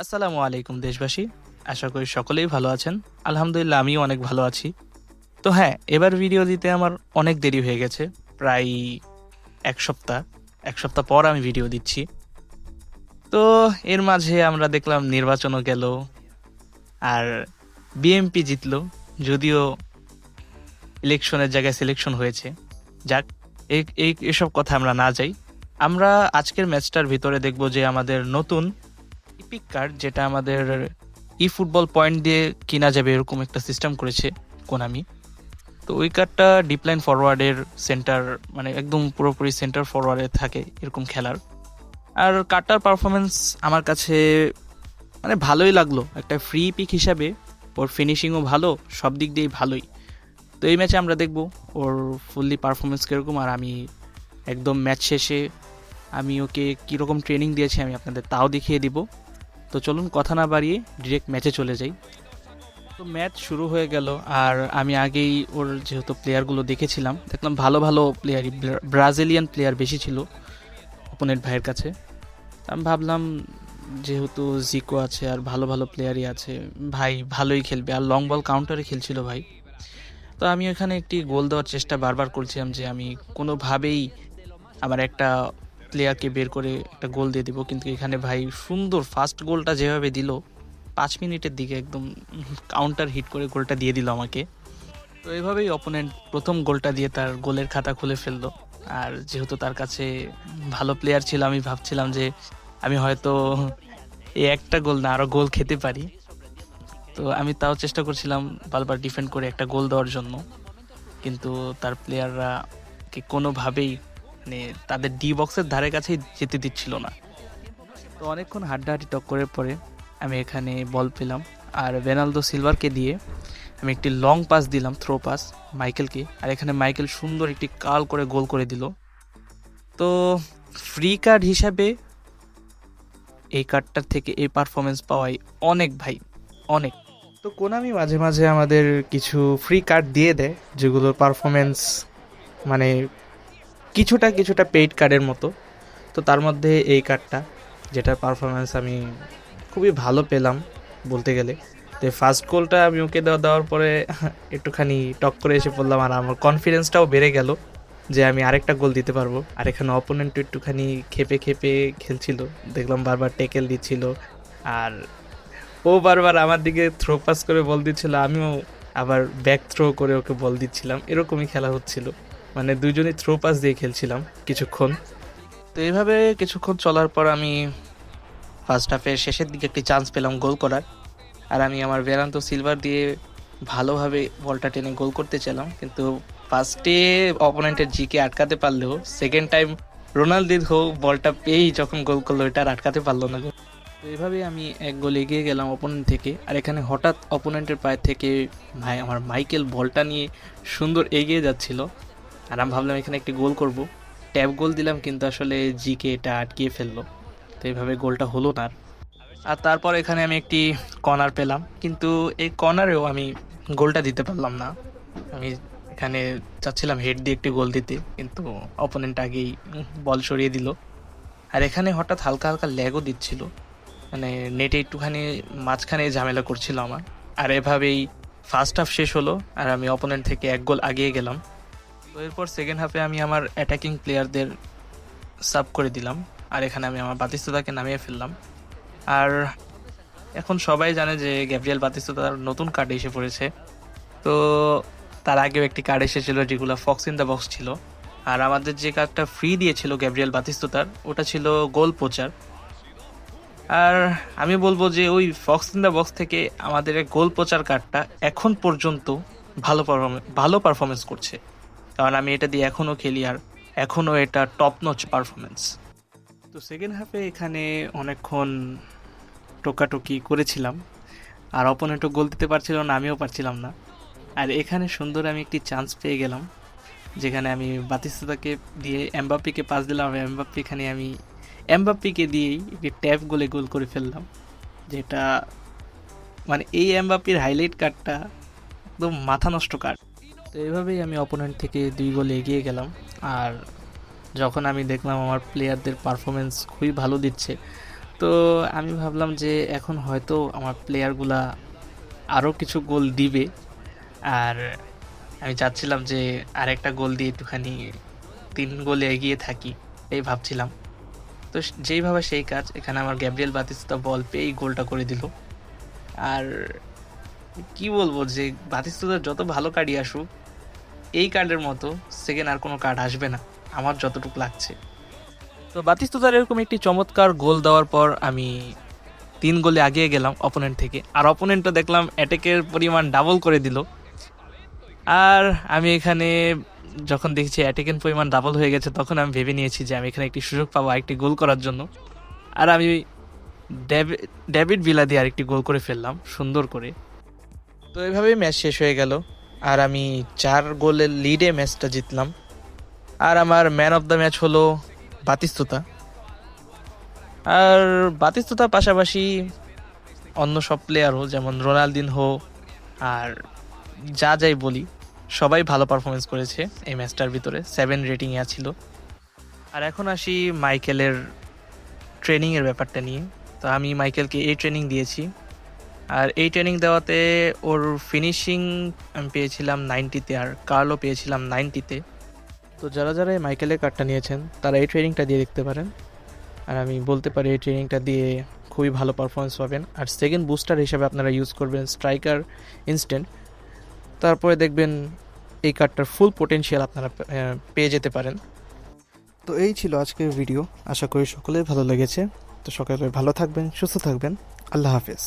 আসসালামু আলাইকুম দেশবাসী। আশা করি সকলেই ভালো আছেন। আলহামদুলিল্লাহ আমিও অনেক ভালো আছি। তো হ্যাঁ, এবার ভিডিও দিতে আমার অনেক দেরি হয়ে গেছে। প্রায় ১ সপ্তাহ। ১ সপ্তাহ পর আমি ভিডিও দিচ্ছি। তো এর মাঝে আমরা দেখলাম নির্বাচনও গেল আর বিএনপি জিতলো। যদিও ইলেকশনের জায়গায় সিলেকশন হয়েছে। যাক, এসব কথা আমরা না যাই। আমরা আজকের ম্যাচটার ভিতরে দেখব যে আমাদের নতুন ইপিক কার্ড, যেটা আমাদের ই ফুটবল পয়েন্ট দিয়ে কিনা যাবে এরকম একটা সিস্টেম করেছে কোনামি। তো ওই কার্ডটা ডিপলাইন ফরওয়ার্ডের সেন্টার, মানে একদম পুরোপুরি সেন্টার ফরওয়ার্ডে থাকে এরকম খেলার। আর কার্ডটার পারফরমেন্স আমার কাছে মানে ভালোই লাগলো। একটা ফ্রি পিক হিসাবে ওর ফিনিশিংও ভালো, সব দিক দিয়েই ভালোই। তো এই ম্যাচে আমরা দেখব ওর ফুললি পারফরমেন্স কীরকম। আর আমি একদম ম্যাচ শেষে আমি ওকে কীরকম ট্রেনিং দিয়েছি আমি আপনাদের তাও দেখিয়ে দিব। তো চলুন কথা না বাড়িয়ে ডিরেক্ট ম্যাচে চলে যাই। তো ম্যাচ শুরু হয়ে গেল আর আমি আগেই ওর যেহেতু প্লেয়ারগুলো দেখেছিলাম, দেখলাম ভালো ভালো প্লেয়ারই, ব্রাজিলিয়ান প্লেয়ার বেশি ছিল অপোনেন্ট ভাইয়ের কাছে। আমি ভাবলাম যেহেতু জিকো আছে আর ভালো ভালো প্লেয়ারই আছে, ভাই ভালোই খেলবে। আর লং বল কাউন্টারে খেলছিল ভাই। তো আমি এখানে একটি গোল দেওয়ার চেষ্টা বারবার করছিলাম যে আমি কোনোভাবেই আমার একটা প্লেয়ারকে বের করে একটা গোল দিয়ে দিব। কিন্তু এখানে ভাই সুন্দর ফার্স্ট গোলটা যেভাবে দিল 5 মিনিটের দিকে একদম কাউন্টার হিট করে গোলটা দিয়ে দিল আমাকে। তো এভাবেই অপোনেন্ট প্রথম গোলটা দিয়ে তার গোলের খাতা খুলে ফেললো। আর যেহেতু তার কাছে ভালো প্লেয়ার ছিল, আমি ভাবছিলাম যে আমি হয়তো এই একটা গোল না আরও গোল খেতে পারি। তো আমি তাও চেষ্টা করছিলাম বারবার ডিফেন্ড করে একটা গোল দেওয়ার জন্য, কিন্তু তার প্লেয়াররা কে কোনোভাবেই মানে তাদের ডি বক্সের ধারে কাছেই যেতে দিচ্ছিল না। তো অনেকক্ষণ হাড্ডাহাড্ডি টক্করের পরে আমি এখানে বল পেলাম আর বেনালদো সিলভারকে দিয়ে আমি একটি লং পাস দিলাম, থ্রো পাস মাইকেলকে। আর এখানে মাইকেল সুন্দর একটি কার্ল করে গোল করে দিল। তো ফ্রি কার্ড হিসাবে এই কার্ডটার থেকে এই পারফরমেন্স পাওয়াই অনেক ভাই, অনেক। তো কোনামি মাঝে মাঝে আমাদের কিছু ফ্রি কার্ড দিয়ে দেয় যেগুলোর পারফরমেন্স মানে কিছুটা কিছুটা পেইড কার্ডের মতো। তো তার মধ্যে এই কার্ডটা, যেটার পারফরমেন্স আমি খুবই ভালো পেলাম বলতে গেলে। তো ফার্স্ট গোলটা আমি ওকে দেওয়ার পরে একটুখানি টক করে এসে পড়লাম আর আমার কনফিডেন্সটাও বেড়ে গেল যে আমি আরেকটা গোল দিতে পারবো। আর এখানে অপোনেন্ট একটুখানি খেপে খেপে খেলছিল, দেখলাম বারবার টেকেল দিচ্ছিল আর ও বারবার আমার দিকে থ্রো পাস করে বল দিচ্ছিল, আমিও আবার ব্যাক থ্রো করে ওকে বল দিচ্ছিলাম। এরকমই খেলা হচ্ছিল, মানে দুজনেই থ্রো পাস দিয়ে খেলছিলাম কিছুক্ষণ। তো এইভাবে কিছুক্ষণ চলার পর আমি ফার্স্ট হাফের শেষের দিকে একটি চান্স পেলাম গোল করার। আর আমি আমার বেরান্তো সিলভার দিয়ে ভালোভাবে বলটা টেনে গোল করতে চাইলাম, কিন্তু ফার্স্টে অপোনেন্টের জিকে আটকাতে পারলেও সেকেন্ড টাইম রোনালদিনহো বলটা পেয়েই যখন গোল করলো এটা আর আটকাতে পারলো না। তো এইভাবেই আমি এক গোল এগিয়ে গেলাম অপোনেন্ট থেকে। আর এখানে হঠাৎ অপোনেন্টের পায়ের থেকে ভাই আমার মাইকেল বলটা নিয়ে সুন্দর এগিয়ে যাচ্ছিল আর আমি ভাবলাম এখানে একটি গোল করব। ট্যাপ গোল দিলাম কিন্তু আসলে জিকে এটা আটকিয়ে ফেললো। তো এইভাবে গোলটা হলো না। আর তারপর এখানে আমি একটি কর্নার পেলাম, কিন্তু এই কর্নারেও আমি গোলটা দিতে পারলাম না। আমি এখানে চাচ্ছিলাম হেড দিয়ে একটি গোল দিতে, কিন্তু অপোনেন্ট আগেই বল সরিয়ে দিল। আর এখানে হঠাৎ হালকা হালকা ল্যাগও দিচ্ছিল, মানে নেটে একটুখানি মাঝখানে ঝামেলা করছিল আমার। আর এভাবেই ফার্স্ট হাফ শেষ হলো আর আমি অপোনেন্ট থেকে এক গোল আগিয়ে গেলাম। তো এরপর সেকেন্ড হাফে আমি আমার অ্যাটাকিং প্লেয়ারদের সাব করে দিলাম আর এখানে আমি আমার বাতিস্তুতাকে নামিয়ে ফেললাম। আর এখন সবাই জানে যে গ্যাব্রিয়েল বাতিস্তুতার নতুন কার্ড এসে পড়েছে। তো তার আগেও একটি কার্ড এসেছিল যেগুলো ফক্স ইন দ্য বক্স ছিল। আর আমাদের যে কার্ডটা ফ্রি দিয়েছিল গ্যাব্রিয়েল বাতিস্তুতার ওটা ছিল গোল পোচার। আর আমি বলবো যে ওই ফক্স ইন দ্য বক্স থেকে আমাদের গোল পোচার কার্ডটা এখন পর্যন্ত ভালো পারফরমেন্স করছে, কারণ আমি এটা দিয়ে এখনও খেলি আর এখনও এটা টপ নচ পারফরমেন্স। তো সেকেন্ড হাফে এখানে অনেকক্ষণ টোকাটুকি করেছিলাম আর অপোনেন্টও গোল দিতে পারছিল না, আমিও পারছিলাম না। আর এখানে সুন্দর আমি একটি চান্স পেয়ে গেলাম, যেখানে আমি বাতিস্তুতাকে দিয়ে এমবাপ্পেকে পাস দিলাম। এমবাপ্পে এখানে আমি এমবাপ্পেকে দিয়েই একটি ট্যাপ গোলে গোল করে ফেললাম, যেটা মানে এই এমবাপ্পের হাইলাইট কার্ডটা একদম মাথা নষ্ট কার্ড। তো এইভাবেই আমি অপোনেন্ট থেকে 2 গোল এগিয়ে গেলাম। আর যখন আমি দেখলাম আমার প্লেয়ারদের পারফরমেন্স খুবই ভালো দিচ্ছে, তো আমি ভাবলাম যে এখন হয়তো আমার প্লেয়ারগুলা আরও কিছু গোল দিবে, আর আমি চাচ্ছিলাম যে আরেকটা গোল দিয়ে একটুখানি 3 গোলে এগিয়ে থাকি, এই ভাবছিলাম। তো যেইভাবে সেই কাজ, এখানে আমার গ্যাব্রিয়েল বাতিস্তুতা বল পেয়েই গোলটা করে দিল। আর কি বলবো যে বাতিস্তুতার যত ভালো কার্ডই আসুক, এই কার্ডের মতো সেকেন্ড আর কোনো কার্ড আসবে না আমার যতটুকু লাগছে। তো বাতিস্তুতার এরকম একটি চমৎকার গোল দেওয়ার পর আমি 3 গোলে আগিয়ে গেলাম অপোনেন্ট থেকে, আর অপোনেন্টও দেখলাম অ্যাটাকের পরিমাণ ডাবল করে দিল। আর আমি এখানে যখন দেখছি অ্যাটাকের পরিমাণ ডাবল হয়ে গেছে, তখন আমি ভেবে নিয়েছি যে আমি এখানে একটি সুযোগ পাবো একটি গোল করার জন্য। আর আমি ডেভিড ভিলা দিয়ে আরেকটি গোল করে ফেললাম সুন্দর করে। তো এভাবেই ম্যাচ শেষ হয়ে গেল, আর আমি 4 গোলের লিডে ম্যাচটা জিতলাম। আর আমার ম্যান অফ দ্য ম্যাচ হলো বাতিস্তুতা। আর বাতিস্তুতার পাশাপাশি অন্য সব প্লেয়ারও, যেমন রোনালদিনহো আর যাই বলি, সবাই ভালো পারফরমেন্স করেছে এই ম্যাচটার ভিতরে। 7 রেটিংয়ে ছিল। আর এখন আসি মাইকেলের ট্রেনিংয়ের ব্যাপারটা নিয়ে। তো আমি মাইকেলকে এই ট্রেনিং দিয়েছি, আর এই ট্রেনিং দেওয়াতে ওর ফিনিশিং আমি পেয়েছিলাম 90-তে, আর কার্লও পেয়েছিলাম 90-তে। তো যারা যারা এই মাইকেলের কার্ডটা নিয়েছেন তারা এই ট্রেনিংটা দিয়ে দেখতে পারেন। আর আমি বলতে পারি এই ট্রেনিংটা দিয়ে খুবই ভালো পারফরমেন্স পাবেন। আর সেকেন্ড বুস্টার হিসেবে আপনারা ইউজ করবেন স্ট্রাইকার ইনস্ট্যান্ট, তারপরে দেখবেন এই কার্ডটার ফুল পোটেনশিয়াল আপনারা পেয়ে যেতে পারেন। তো এই ছিল আজকের ভিডিও, আশা করি সকলের ভালো লেগেছে। তো সকলে ভালো থাকবেন, সুস্থ থাকবেন, আল্লাহ হাফেজ।